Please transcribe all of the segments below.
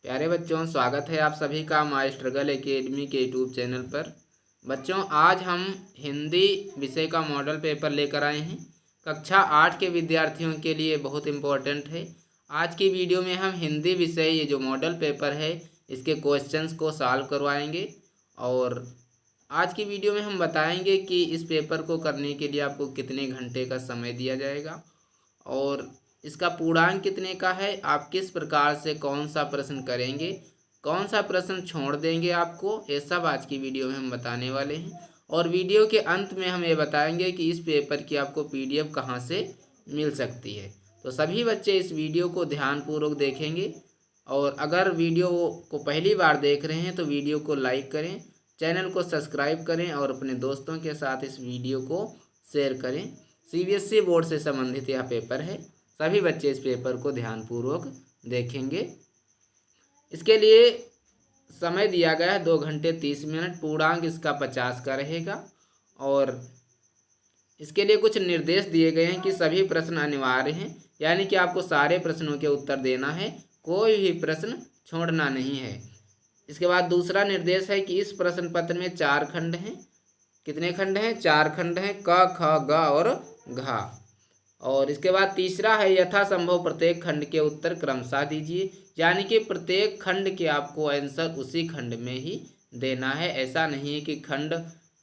प्यारे बच्चों, स्वागत है आप सभी का माय स्ट्रगल एकेडमी के यूट्यूब चैनल पर। बच्चों, आज हम हिंदी विषय का मॉडल पेपर लेकर आए हैं। कक्षा 8 के विद्यार्थियों के लिए बहुत इम्पोर्टेंट है। आज की वीडियो में हम हिंदी विषय ये जो मॉडल पेपर है इसके क्वेश्चंस को सॉल्व करवाएंगे। और आज की वीडियो में हम बताएंगे कि इस पेपर को करने के लिए आपको कितने घंटे का समय दिया जाएगा और इसका पूर्णांक कितने का है, आप किस प्रकार से कौन सा प्रश्न करेंगे, कौन सा प्रश्न छोड़ देंगे आपको, ये सब आज की वीडियो में हम बताने वाले हैं। और वीडियो के अंत में हम ये बताएंगे कि इस पेपर की आपको पीडीएफ कहाँ से मिल सकती है। तो सभी बच्चे इस वीडियो को ध्यानपूर्वक देखेंगे। और अगर वीडियो को पहली बार देख रहे हैं तो वीडियो को लाइक करें, चैनल को सब्सक्राइब करें और अपने दोस्तों के साथ इस वीडियो को शेयर करें। सीबीएसई बोर्ड से संबंधित यह पेपर है, सभी बच्चे इस पेपर को ध्यानपूर्वक देखेंगे। इसके लिए समय दिया गया है 2 घंटे 30 मिनट। पूर्णांक इसका 50 का रहेगा। और इसके लिए कुछ निर्देश दिए गए हैं कि सभी प्रश्न अनिवार्य हैं, यानी कि आपको सारे प्रश्नों के उत्तर देना है, कोई भी प्रश्न छोड़ना नहीं है। इसके बाद दूसरा निर्देश है कि इस प्रश्न पत्र में 4 खंड हैं। कितने खंड हैं? 4 खंड हैं, क, ख, ग और घ। और इसके बाद तीसरा है यथासंभव प्रत्येक खंड के उत्तर क्रमशः दीजिए, यानी कि प्रत्येक खंड के आपको आंसर उसी खंड में ही देना है। ऐसा नहीं है कि खंड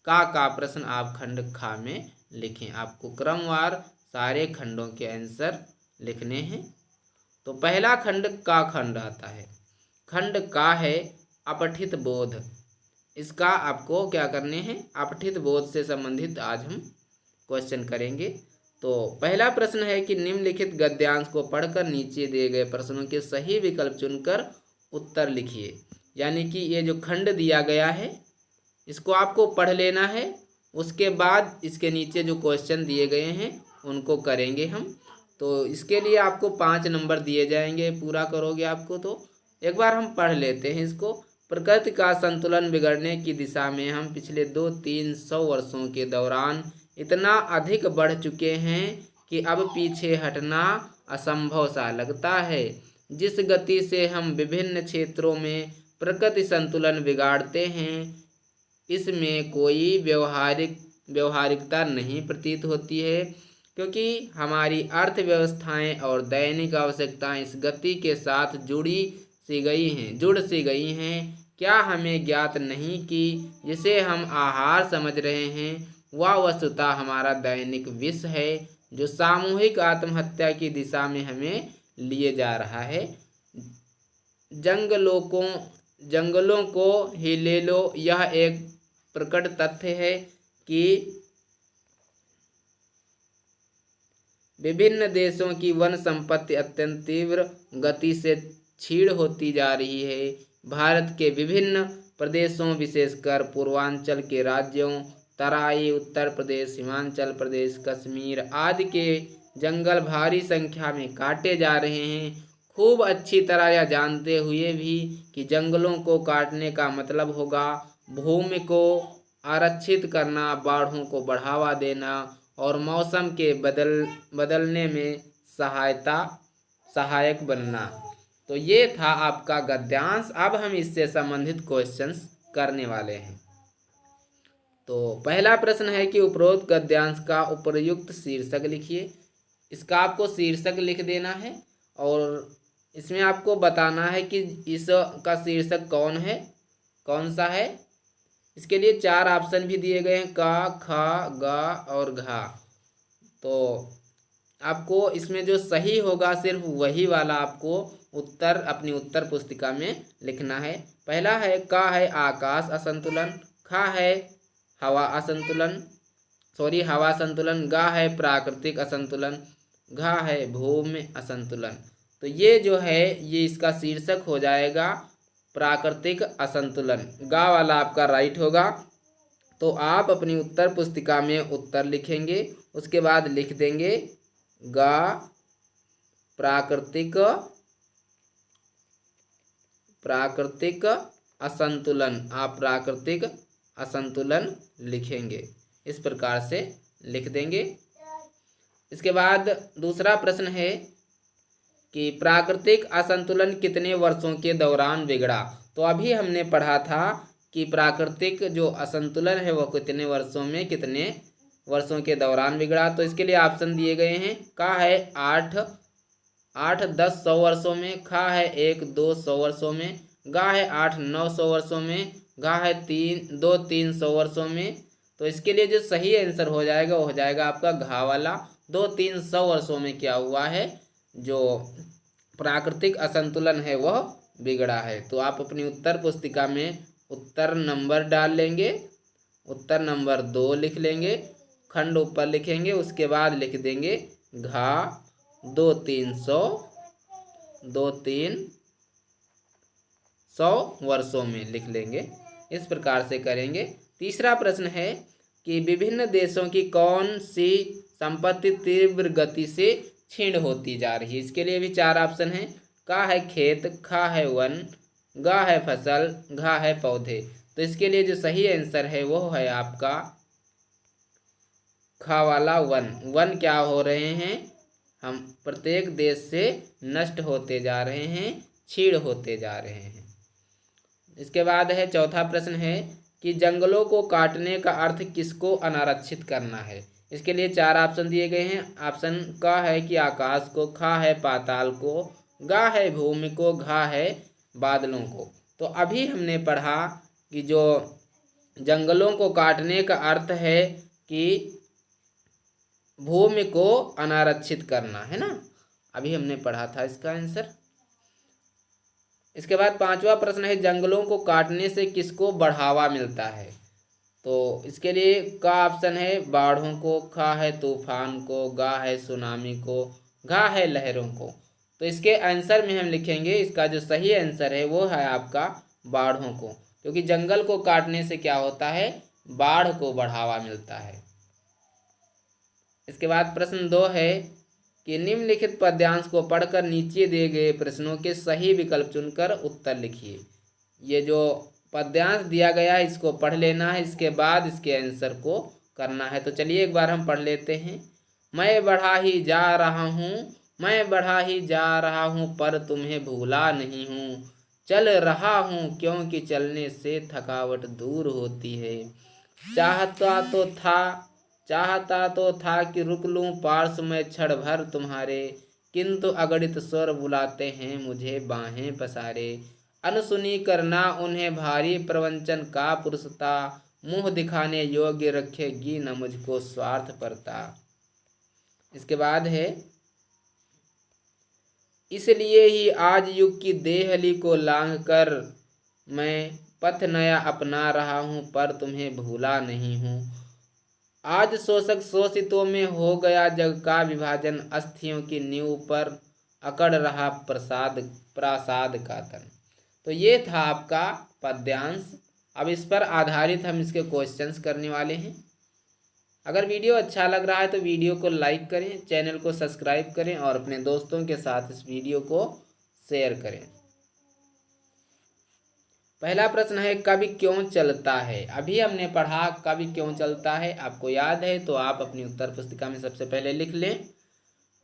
का प्रश्न आप खंड खा में लिखें, आपको क्रमवार सारे खंडों के आंसर लिखने हैं। तो पहला खंड का खंड आता है। खंड का है अपठित बोध। इसका आपको क्या करने हैं? अपठित बोध से संबंधित आज हम क्वेश्चन करेंगे। तो पहला प्रश्न है कि निम्नलिखित गद्यांश को पढ़कर नीचे दिए गए प्रश्नों के सही विकल्प चुनकर उत्तर लिखिए। यानी कि ये जो खंड दिया गया है इसको आपको पढ़ लेना है, उसके बाद इसके नीचे जो क्वेश्चन दिए गए हैं उनको करेंगे हम। तो इसके लिए आपको 5 नंबर दिए जाएंगे, पूरा करोगे आपको। तो एक बार हम पढ़ लेते हैं इसको। प्रकृति का संतुलन बिगड़ने की दिशा में हम पिछले 200-300 वर्षों के दौरान इतना अधिक बढ़ चुके हैं कि अब पीछे हटना असंभव सा लगता है। जिस गति से हम विभिन्न क्षेत्रों में प्रकृति संतुलन बिगाड़ते हैं, इसमें कोई व्यवहारिकता नहीं प्रतीत होती है, क्योंकि हमारी अर्थव्यवस्थाएं और दैनिक आवश्यकताएं इस गति के साथ जुड़ सी गई हैं। क्या हमें ज्ञात नहीं कि जिसे हम आहार समझ रहे हैं वह वस्तुतः हमारा दैनिक विष है, जो सामूहिक आत्महत्या की दिशा में हमें लिए जा रहा है। जंगलों को ही ले लो, यह एक प्रकट तथ्य है कि विभिन्न देशों की वन संपत्ति अत्यंत तीव्र गति से क्षीण होती जा रही है। भारत के विभिन्न प्रदेशों, विशेषकर पूर्वांचल के राज्यों तराई, उत्तर प्रदेश, हिमाचल प्रदेश, कश्मीर आदि के जंगल भारी संख्या में काटे जा रहे हैं। खूब अच्छी तरह यह जानते हुए भी कि जंगलों को काटने का मतलब होगा भूमि को आरक्षित करना, बाढ़ों को बढ़ावा देना और मौसम के बदलने में सहायक बनना। तो ये था आपका गद्यांश। अब हम इससे संबंधित क्वेश्चंस करने वाले हैं। तो पहला प्रश्न है कि उपरोक्त गद्यांश का उपयुक्त शीर्षक लिखिए। इसका आपको शीर्षक लिख देना है और इसमें आपको बताना है कि इसका शीर्षक कौन सा है। इसके लिए 4 ऑप्शन भी दिए गए हैं, क, ख, ग और घ। तो आपको इसमें जो सही होगा सिर्फ वही वाला आपको उत्तर अपनी उत्तर पुस्तिका में लिखना है। पहला है क है आकाश असंतुलन, ख है हवा संतुलन, ग है प्राकृतिक असंतुलन, घ है भूमि असंतुलन। तो ये जो है ये इसका शीर्षक हो जाएगा प्राकृतिक असंतुलन। ग वाला आपका राइट होगा। तो आप अपनी उत्तर पुस्तिका में उत्तर लिखेंगे, उसके बाद लिख देंगे ग प्राकृतिक असंतुलन। आप प्राकृतिक असंतुलन लिखेंगे, इस प्रकार से लिख देंगे। इसके बाद दूसरा प्रश्न है कि प्राकृतिक असंतुलन कितने वर्षों के दौरान बिगड़ा। तो अभी हमने पढ़ा था कि प्राकृतिक जो असंतुलन है वो कितने वर्षों के दौरान बिगड़ा। तो इसके लिए ऑप्शन दिए गए हैं। का है 8-10-100 वर्षों में, खा है 1-2-100 वर्षों में, गा है 8-900 वर्षों में, घा है 2-300 वर्षों में। तो इसके लिए जो सही आंसर हो जाएगा वो हो जाएगा आपका घा वाला। 2-300 वर्षों में क्या हुआ है, जो प्राकृतिक असंतुलन है वह बिगड़ा है। तो आप अपनी उत्तर पुस्तिका में उत्तर नंबर डाल लेंगे। उत्तर नंबर 2 लिख लेंगे, खंड ऊपर लिखेंगे, उसके बाद लिख देंगे घा 2-300 वर्षों में लिख लेंगे। इस प्रकार से करेंगे। तीसरा प्रश्न है कि विभिन्न देशों की कौन सी संपत्ति तीव्र गति से क्षीण होती जा रही है। इसके लिए भी 4 ऑप्शन हैं। का है खेत, खा है वन, गा है फसल, घा है पौधे। तो इसके लिए जो सही आंसर है वो है आपका खा वाला वन। वन क्या हो रहे हैं, हम प्रत्येक देश से नष्ट होते जा रहे हैं, क्षीण होते जा रहे हैं। इसके बाद है चौथा प्रश्न है कि जंगलों को काटने का अर्थ किसको अनारक्षित करना है। इसके लिए 4 ऑप्शन दिए गए हैं। ऑप्शन का है कि आकाश को, खा है पाताल को, गा है भूमि को, घा है बादलों को। तो अभी हमने पढ़ा कि जो जंगलों को काटने का अर्थ है कि भूमि को अनारक्षित करना है ना, अभी हमने पढ़ा था इसका आंसर। इसके बाद 5वां प्रश्न है जंगलों को काटने से किसको बढ़ावा मिलता है। तो इसके लिए का ऑप्शन है बाढ़ों को, खा है तूफान को, गा है सुनामी को, घा है लहरों को। तो इसके आंसर में हम लिखेंगे, इसका जो सही आंसर है वो है आपका बाढ़ों को, क्योंकि जंगल को काटने से क्या होता है, बाढ़ को बढ़ावा मिलता है। इसके बाद प्रश्न 2 है कि निम्नलिखित पद्यांश को पढ़कर नीचे दिए गए प्रश्नों के सही विकल्प चुनकर उत्तर लिखिए। ये जो पद्यांश दिया गया है इसको पढ़ लेना है, इसके बाद इसके आंसर को करना है। तो चलिए एक बार हम पढ़ लेते हैं। मैं बढ़ा ही जा रहा हूँ, मैं बढ़ा ही जा रहा हूँ, पर तुम्हें भूला नहीं हूँ। चल रहा हूँ क्योंकि चलने से थकावट दूर होती है। चाहता तो था कि रुक लूं पार्श में क्षण भर तुम्हारे, किंतु अगणित स्वर बुलाते हैं मुझे बाहें पसारे। अनसुनी करना उन्हें भारी प्रवंचन का पुरुषता, मुंह दिखाने योग्य रखेगी न मुझको स्वार्थ परता। इसके बाद है इसलिए ही आज युग की देहली को लांघ कर मैं पथ नया अपना रहा हूँ, पर तुम्हें भूला नहीं हूँ। आज शोषक शोषितों में हो गया जग का विभाजन, अस्थियों की नींव पर अकड़ रहा प्रासाद का तन। तो ये था आपका पद्यांश। अब इस पर आधारित हम इसके क्वेश्चंस करने वाले हैं। अगर वीडियो अच्छा लग रहा है तो वीडियो को लाइक करें, चैनल को सब्सक्राइब करें और अपने दोस्तों के साथ इस वीडियो को शेयर करें। पहला प्रश्न है कवि क्यों चलता है। अभी हमने पढ़ा कवि क्यों चलता है, आपको याद है तो आप अपनी उत्तर पुस्तिका में सबसे पहले लिख लें।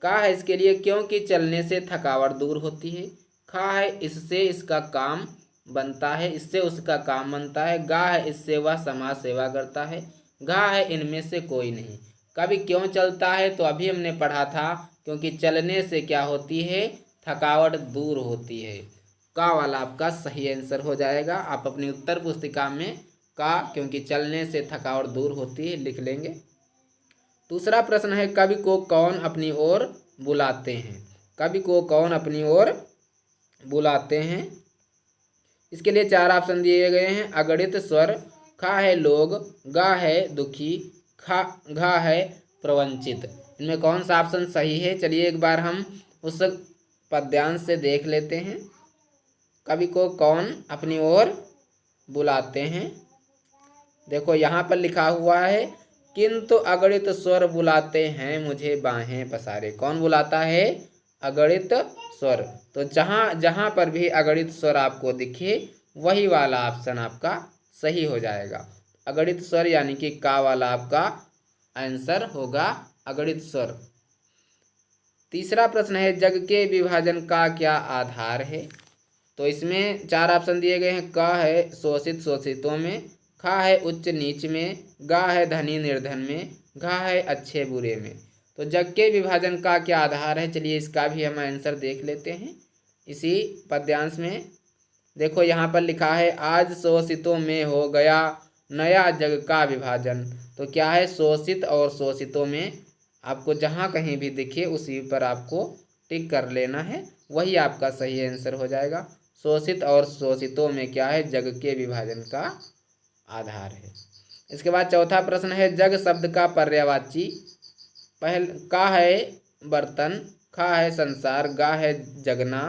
का है इसके लिए क्योंकि चलने से थकावट दूर होती है। खा है इससे इसका काम बनता है, इससे उसका काम बनता है। गा है इससे वह समाज सेवा करता है। घा है इनमें से कोई नहीं। कवि क्यों चलता है, तो अभी हमने पढ़ा था क्योंकि चलने से क्या होती है, थकावट दूर होती है। का वाला आपका सही आंसर हो जाएगा। आप अपनी उत्तर पुस्तिका में का क्योंकि चलने से थकावट दूर होती है लिख लेंगे। दूसरा प्रश्न है कवि को कौन अपनी ओर बुलाते हैं। कवि को कौन अपनी ओर बुलाते हैं, इसके लिए 4 ऑप्शन दिए गए हैं। अगणित स्वर, खा है लोग, गा है दुखी, घा है प्रवंचित। इनमें कौन सा ऑप्शन सही है, चलिए एक बार हम उस पद्यांश से देख लेते हैं। कवि को कौन अपनी ओर बुलाते हैं, देखो यहाँ पर लिखा हुआ है किंतु अगणित स्वर बुलाते हैं मुझे बाहें पसारे। कौन बुलाता है, अगणित स्वर। तो जहाँ जहाँ पर भी अगणित स्वर आपको दिखे वही वाला ऑप्शन आपका सही हो जाएगा। अगणित स्वर यानी कि का वाला आपका आंसर होगा अगणित स्वर। तीसरा प्रश्न है जग के विभाजन का क्या आधार है। तो इसमें 4 ऑप्शन दिए गए हैं। क है शोषित शोषितों में, ख है उच्च नीच में, ग है धनी निर्धन में, घ है अच्छे बुरे में। तो जग के विभाजन का क्या आधार है, चलिए इसका भी हम आंसर देख लेते हैं इसी पद्यांश में। देखो यहाँ पर लिखा है आज शोषितों में हो गया नया जग का विभाजन। तो क्या है, शोषित और शोषितों में आपको जहाँ कहीं भी दिखे उसी पर आपको टिक कर लेना है, वही आपका सही आंसर हो जाएगा। शोषित और शोषितों में क्या है, जग के विभाजन का आधार है। इसके बाद चौथा प्रश्न है जग शब्द का पर्यायवाची। का है बर्तन, खा है संसार, गा है जगना,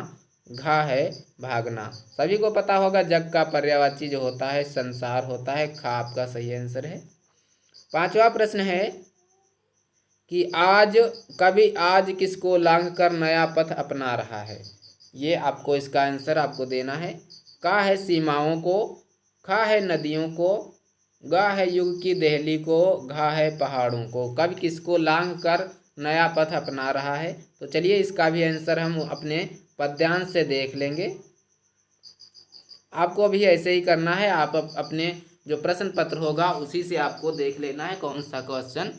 घा है भागना। सभी को पता होगा जग का पर्यायवाची जो होता है संसार होता है, खा आपका सही आंसर है। पांचवा प्रश्न है कि आज कवि आज किसको लांघ कर नया पथ अपना रहा है। ये आपको इसका आंसर आपको देना है। का है सीमाओं को, खा है नदियों को, गा है युग की दहली को, घा है पहाड़ों को। कवि किसको लांघ कर नया पथ अपना रहा है। तो चलिए इसका भी आंसर हम अपने पद्यांश से देख लेंगे। आपको भी ऐसे ही करना है, आप अपने जो प्रश्न पत्र होगा उसी से आपको देख लेना है कौन सा क्वेश्चन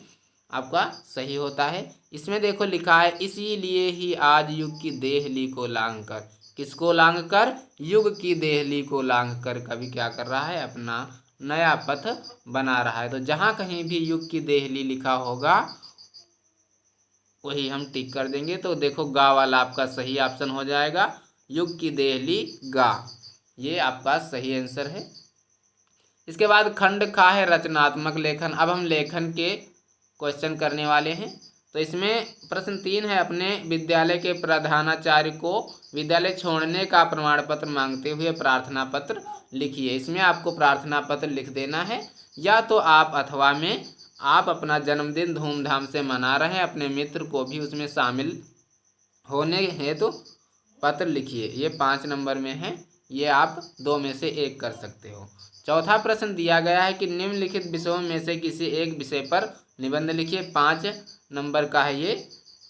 आपका सही होता है। इसमें देखो लिखा है इसीलिए ही आज युग की देहली को लांघ कर, किसको लांघ कर, युग की देहली को लांघ कर कवि क्या कर रहा है, अपना नया पथ बना रहा है। तो जहाँ कहीं भी युग की देहली लिखा होगा वही हम टिक कर देंगे। तो देखो गा वाला आपका सही ऑप्शन हो जाएगा, युग की देहली गा, ये आपका सही आंसर है। इसके बाद खंड खा है रचनात्मक लेखन। अब हम लेखन के क्वेश्चन करने वाले हैं। तो इसमें प्रश्न 3 है अपने विद्यालय के प्रधानाचार्य को विद्यालय छोड़ने का प्रमाण पत्र मांगते हुए प्रार्थना पत्र लिखिए। इसमें आपको प्रार्थना पत्र लिख देना है, या तो आप अथवा में आप अपना जन्मदिन धूमधाम से मना रहे हैं, अपने मित्र को भी उसमें शामिल होने हेतु पत्र लिखिए। ये 5 नंबर में है, ये आप 2 में से 1 कर सकते हो। चौथा प्रश्न दिया गया है कि निम्नलिखित विषयों में से किसी एक विषय पर निबंध लिखिए। 5 नंबर का है ये।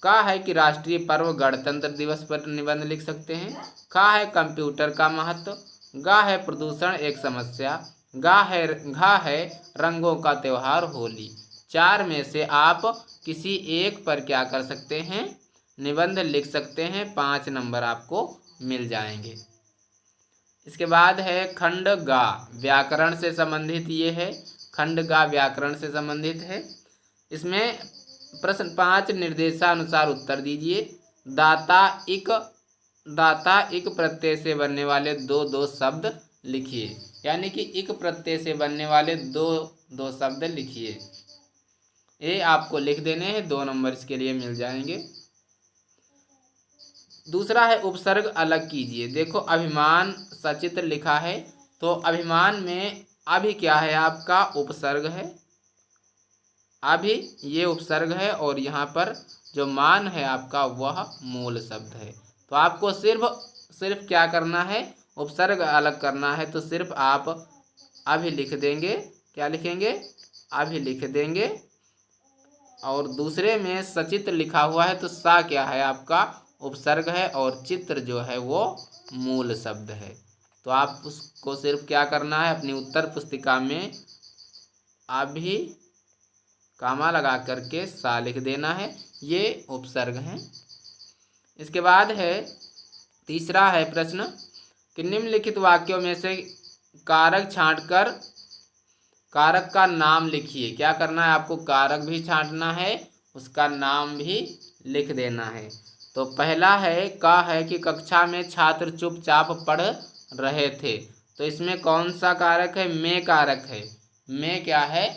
का है कि राष्ट्रीय पर्व गणतंत्र दिवस पर निबंध लिख सकते हैं। का है कंप्यूटर का महत्व, गा है प्रदूषण एक समस्या, घा है रंगों का त्यौहार होली। 4 में से आप किसी एक पर क्या कर सकते हैं, निबंध लिख सकते हैं। 5 नंबर आपको मिल जाएंगे। इसके बाद है खंड गा, व्याकरण से संबंधित ये है, खंड गा व्याकरण से संबंधित है। इसमें प्रश्न 5 निर्देशानुसार उत्तर दीजिए। दाता इक प्रत्यय से बनने वाले दो शब्द लिखिए, यानी कि इक प्रत्यय से बनने वाले दो शब्द लिखिए। ये आपको लिख देने हैं, 2 नंबर इसके लिए मिल जाएंगे। दूसरा है उपसर्ग अलग कीजिए। देखो अभिमान सचित्र लिखा है, तो अभिमान में अभी क्या है, आपका उपसर्ग है, अभी ये उपसर्ग है, और यहाँ पर जो मान है आपका वह मूल शब्द है। तो आपको सिर्फ क्या करना है, उपसर्ग अलग करना है। तो सिर्फ आप अभी लिख देंगे, क्या लिखेंगे, अभी लिख देंगे। और दूसरे में सचित्र लिखा हुआ है, तो सा क्या है, आपका उपसर्ग है, और चित्र जो है वो मूल शब्द है। तो आप उसको सिर्फ क्या करना है, अपनी उत्तर पुस्तिका में अभी कामा लगा करके सा लिख देना है, ये उपसर्ग हैं। इसके बाद है तीसरा है प्रश्न कि निम्नलिखित वाक्यों में से कारक छांटकर कारक का नाम लिखिए। क्या करना है, आपको कारक भी छांटना है, उसका नाम भी लिख देना है। तो पहला है का है कि कक्षा में छात्र चुपचाप पढ़ रहे थे। तो इसमें कौन सा कारक है, में कारक है। में क्या है,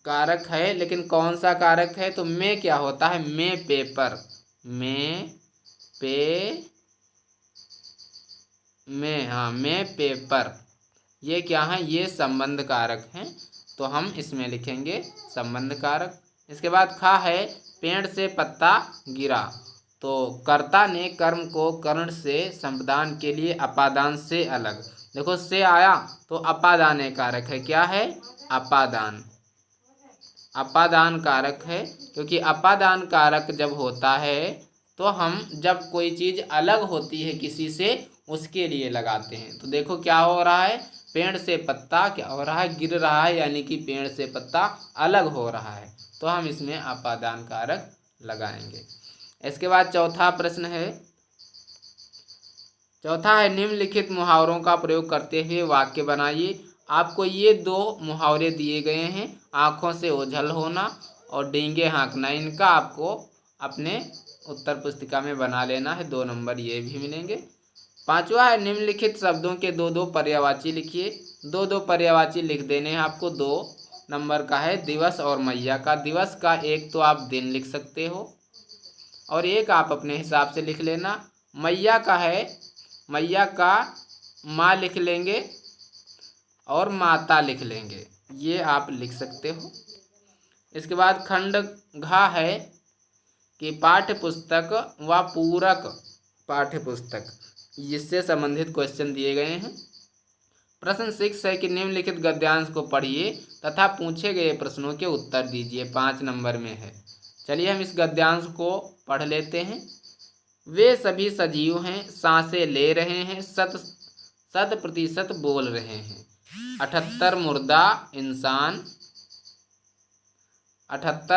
कारक है, लेकिन कौन सा कारक है, तो में क्या होता है, में पेपर, में पेपर, ये क्या है, ये संबंध कारक हैं। तो हम इसमें लिखेंगे संबंध कारक। इसके बाद खा है पेड़ से पत्ता गिरा। तो कर्ता ने कर्म को कर्ण से संपादन के लिए अपादान से अलग, देखो से आया तो अपादान कारक है, क्या है, अपादान। अपादान कारक है, क्योंकि अपादान कारक जब होता है तो हम जब कोई चीज़ अलग होती है किसी से उसके लिए लगाते हैं। तो देखो क्या हो रहा है, पेड़ से पत्ता क्या हो रहा है, गिर रहा है, यानी कि पेड़ से पत्ता अलग हो रहा है, तो हम इसमें अपादान कारक लगाएंगे। इसके बाद चौथा प्रश्न है, चौथा है निम्नलिखित मुहावरों का प्रयोग करते हुए वाक्य बनाइए। आपको ये दो मुहावरे दिए गए हैं, आँखों से ओझल होना और डींगे हाँकना। इनका आपको अपने उत्तर पुस्तिका में बना लेना है, 2 नंबर ये भी मिलेंगे। पांचवा है निम्नलिखित शब्दों के दो दो पर्यायवाची लिखिए। दो दो पर्यायवाची लिख देने हैं आपको। 2 नंबर का है दिवस और मैया का। दिवस का एक तो आप दिन लिख सकते हो और एक आप अपने हिसाब से लिख लेना। मैया का है, मैया का माँ लिख लेंगे और माता लिख लेंगे, ये आप लिख सकते हो। इसके बाद खंड घ है कि पाठ्य पुस्तक व पूरक पाठ्य पुस्तक, जिससे संबंधित क्वेश्चन दिए गए हैं। प्रश्न 6 है कि निम्नलिखित गद्यांश को पढ़िए तथा पूछे गए प्रश्नों के उत्तर दीजिए, 5 नंबर में है। चलिए हम इस गद्यांश को पढ़ लेते हैं। वे सभी सजीव हैं, सांसें ले रहे हैं, 100% बोल रहे हैं। 78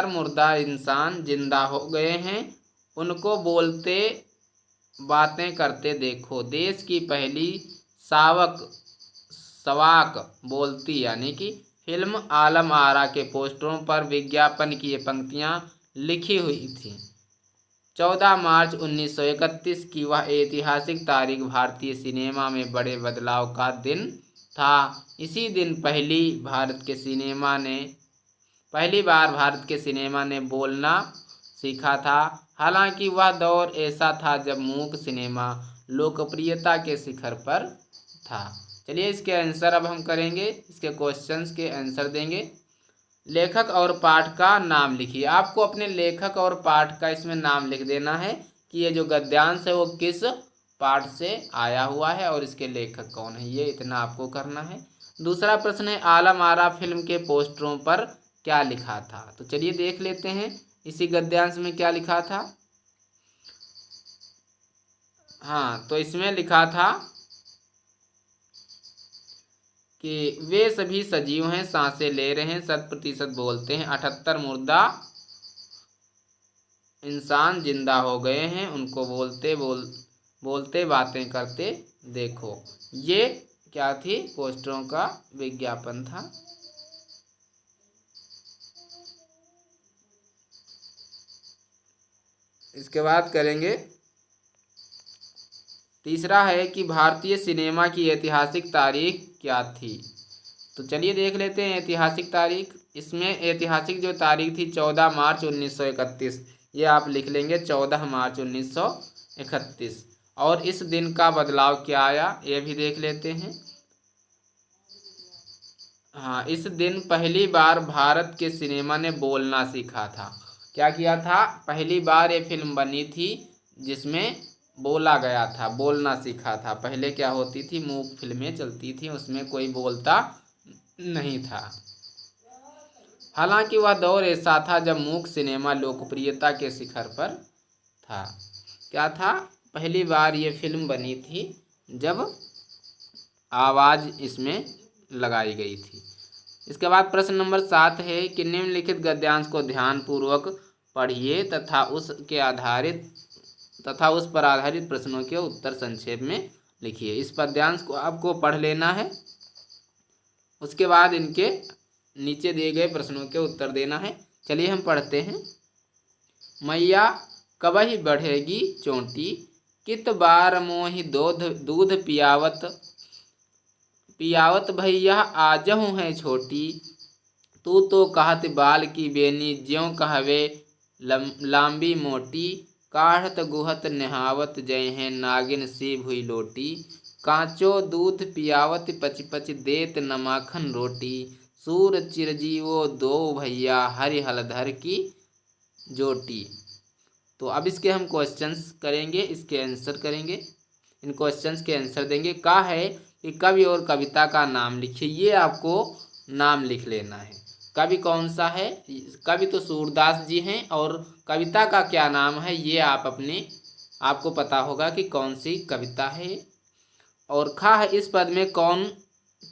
मुर्दा इंसान जिंदा हो गए हैं, उनको बोलते बातें करते देखो। देश की पहली सवाक बोलती यानी कि फिल्म आलम आरा के पोस्टरों पर विज्ञापन की ये पंक्तियाँ लिखी हुई थी। 14 मार्च 1931 की वह ऐतिहासिक तारीख भारतीय सिनेमा में बड़े बदलाव का दिन था। इसी दिन पहली बार भारत के सिनेमा ने बोलना सीखा था। हालांकि वह दौर ऐसा था जब मूक सिनेमा लोकप्रियता के शिखर पर था। चलिए इसके आंसर अब हम करेंगे, इसके क्वेश्चंस के आंसर देंगे। लेखक और पाठ का नाम लिखिए। आपको अपने लेखक और पाठ का इसमें नाम लिख देना है कि ये जो गद्यांश है वो किस पाठ से आया हुआ है और इसके लेखक कौन है, ये इतना आपको करना है। दूसरा प्रश्न है आलम आरा फिल्म के पोस्टरों पर क्या लिखा था। तो चलिए देख लेते हैं इसी गद्यांश में क्या लिखा था। हाँ, तो इसमें लिखा था कि वे सभी सजीव हैं, सांसें ले रहे हैं, 100% बोलते हैं, 78 मुर्दा इंसान जिंदा हो गए हैं, उनको बोलते बातें करते देखो। ये क्या थी, पोस्टरों का विज्ञापन था। इसके बाद करेंगे तीसरा है कि भारतीय सिनेमा की ऐतिहासिक तारीख क्या थी। तो चलिए देख लेते हैं ऐतिहासिक तारीख। इसमें ऐतिहासिक जो तारीख थी 14 मार्च 1931, ये आप लिख लेंगे 14 मार्च 1931। और इस दिन का बदलाव क्या आया ये भी देख लेते हैं। हाँ, इस दिन पहली बार भारत के सिनेमा ने बोलना सीखा था। क्या किया था, पहली बार ये फिल्म बनी थी जिसमें बोला गया था, बोलना सीखा था। पहले क्या होती थी, मूक फिल्में चलती थी, उसमें कोई बोलता नहीं था। हालांकि वह दौर ऐसा था जब मूक सिनेमा लोकप्रियता के शिखर पर था। क्या था, पहली बार ये फिल्म बनी थी जब आवाज़ इसमें लगाई गई थी। इसके बाद प्रश्न नंबर 7 है कि निम्नलिखित गद्यांश को ध्यानपूर्वक पढ़िए तथा उस पर आधारित प्रश्नों के उत्तर संक्षेप में लिखिए। इस पद्यांश को आपको पढ़ लेना है, उसके बाद इनके नीचे दिए गए प्रश्नों के उत्तर देना है। चलिए हम पढ़ते हैं। मैया कबही बढ़ेगी चोटी, कित बार मोहि दूध पियावत भैया आजहूँ है छोटी। तू तो कहत बाल की बेनी, ज्यों कहवे लांबी मोटी। काढ़त गुहत नहावत जय हैं, नागिन सी भुई लोटी। कांचो दूध पियावत पच पच, देत न माखन रोटी। सूर चिरजीवो दो भैया, हरि हलधर की जोटी। तो अब इसके हम क्वेश्चंस करेंगे, इसके आंसर करेंगे, इन क्वेश्चंस के आंसर देंगे। कहा है कि कवि और कविता का नाम लिखिए, ये आपको नाम लिख लेना है। कवि कौन सा है? कवि तो सूरदास जी हैं। और कविता का क्या नाम है ये आपको पता होगा कि कौन सी कविता है। और खा है, इस पद में कौन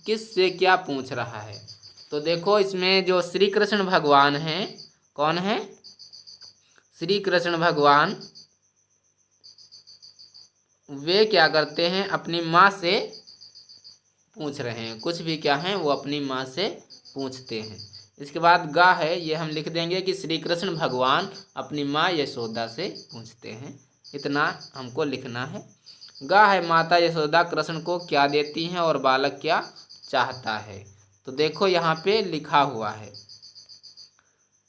किस से क्या पूछ रहा है? तो देखो इसमें जो श्री कृष्ण भगवान हैं, कौन है? श्री कृष्ण भगवान वे क्या करते हैं? अपनी माँ से पूछ रहे हैं, कुछ भी क्या है वो अपनी माँ से पूछते हैं। इसके बाद गा है, ये हम लिख देंगे कि श्री कृष्ण भगवान अपनी माँ यशोदा से पूछते हैं, इतना हमको लिखना है। गा है, माता यशोदा कृष्ण को क्या देती हैं और बालक क्या चाहता है? तो देखो यहाँ पे लिखा हुआ है,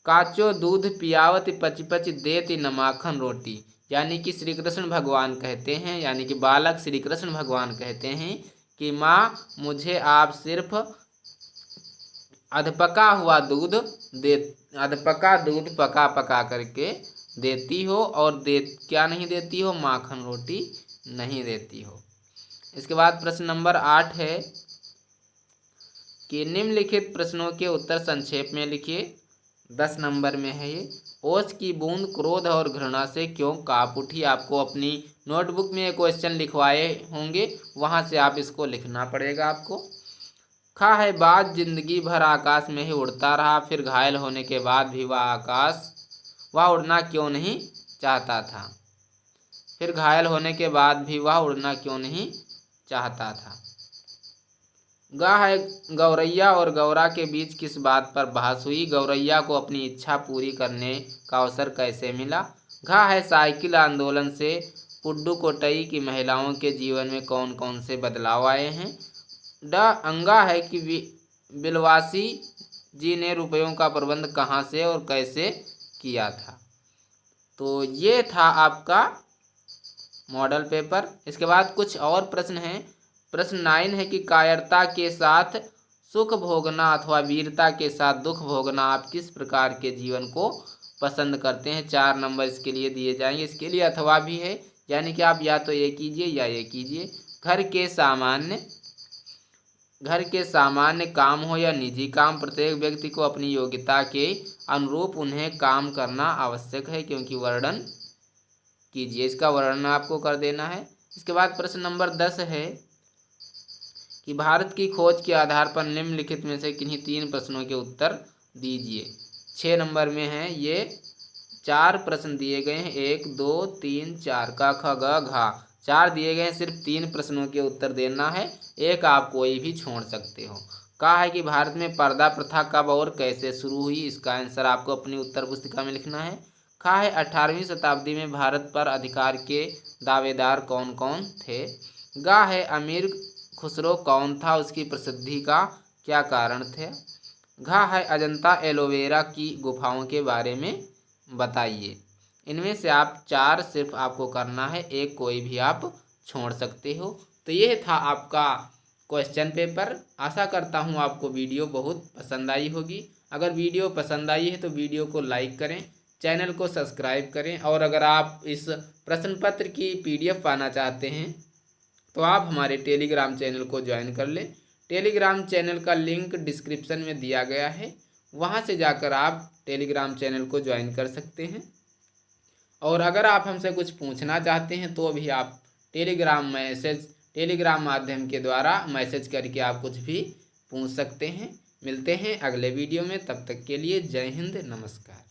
काचो दूध पियावत पच पच देती नमाखन रोटी। यानी कि श्री कृष्ण भगवान कहते हैं, यानी कि बालक श्री कृष्ण भगवान कहते हैं कि माँ मुझे आप सिर्फ अधपका हुआ दूध अधपका दूध पका पका करके देती हो, और क्या नहीं देती हो? माखन रोटी नहीं देती हो। इसके बाद प्रश्न नंबर 8 है कि निम्नलिखित प्रश्नों के उत्तर संक्षेप में लिखिए। 10 नंबर में है ये। ओस की बूंद क्रोध और घृणा से क्यों कांप उठी? आपको अपनी नोटबुक में क्वेश्चन लिखवाए होंगे, वहां से आप इसको लिखना पड़ेगा आपको। खा है, बाज जिंदगी भर आकाश में ही उड़ता रहा, फिर घायल होने के बाद भी वह उड़ना क्यों नहीं चाहता था? फिर घायल होने के बाद भी वह उड़ना क्यों नहीं चाहता था? गा है, गौरैया और गौरा के बीच किस बात पर बहस हुई? गौरैया को अपनी इच्छा पूरी करने का अवसर कैसे मिला? घा है, साइकिल आंदोलन से पुडुकोट्टई की महिलाओं के जीवन में कौन कौन से बदलाव आए हैं? ड अंगा है कि बिलवासी जी ने रुपयों का प्रबंध कहाँ से और कैसे किया था? तो ये था आपका मॉडल पेपर। इसके बाद कुछ और प्रश्न हैं। प्रश्न 9 है कि कायरता के साथ सुख भोगना अथवा वीरता के साथ दुख भोगना, आप किस प्रकार के जीवन को पसंद करते हैं? 4 नंबर इसके लिए दिए जाएंगे। इसके लिए अथवा भी है, यानी कि आप या तो ये कीजिए या ये कीजिए। घर के सामान्य काम हो या निजी काम, प्रत्येक व्यक्ति को अपनी योग्यता के अनुरूप उन्हें काम करना आवश्यक है, क्योंकि वर्णन कीजिए, इसका वर्णन आपको कर देना है। इसके बाद प्रश्न नंबर 10 है कि भारत की खोज के आधार पर निम्नलिखित में से किन्हीं 3 प्रश्नों के उत्तर दीजिए। 6 नंबर में है ये। 4 प्रश्न दिए गए हैं, 1 2 3 4 का ख ग घा 4 दिए गए हैं, सिर्फ 3 प्रश्नों के उत्तर देना है, एक आप कोई भी छोड़ सकते हो। कहा है कि भारत में पर्दा प्रथा कब और कैसे शुरू हुई? इसका आंसर आपको अपनी उत्तर पुस्तिका में लिखना है। कहा है 18वीं शताब्दी में भारत पर अधिकार के दावेदार कौन कौन थे? गा है, अमीर खुसरो कौन था? उसकी प्रसिद्धि का क्या कारण थे? घा है, अजंता एलोवेरा की गुफाओं के बारे में बताइए। इनमें से आप 4 सिर्फ आपको करना है, एक कोई भी आप छोड़ सकते हो। तो ये था आपका क्वेश्चन पेपर। आशा करता हूँ आपको वीडियो बहुत पसंद आई होगी। अगर वीडियो पसंद आई है तो वीडियो को लाइक करें, चैनल को सब्सक्राइब करें, और अगर आप इस प्रश्न पत्र की PDF पाना चाहते हैं तो आप हमारे टेलीग्राम चैनल को ज्वाइन कर लें। टेलीग्राम चैनल का लिंक डिस्क्रिप्शन में दिया गया है, वहां से जाकर आप टेलीग्राम चैनल को ज्वाइन कर सकते हैं। और अगर आप हमसे कुछ पूछना चाहते हैं तो भी आप टेलीग्राम माध्यम के द्वारा मैसेज करके आप कुछ भी पूछ सकते हैं। मिलते हैं अगले वीडियो में, तब तक के लिए जय हिंद, नमस्कार।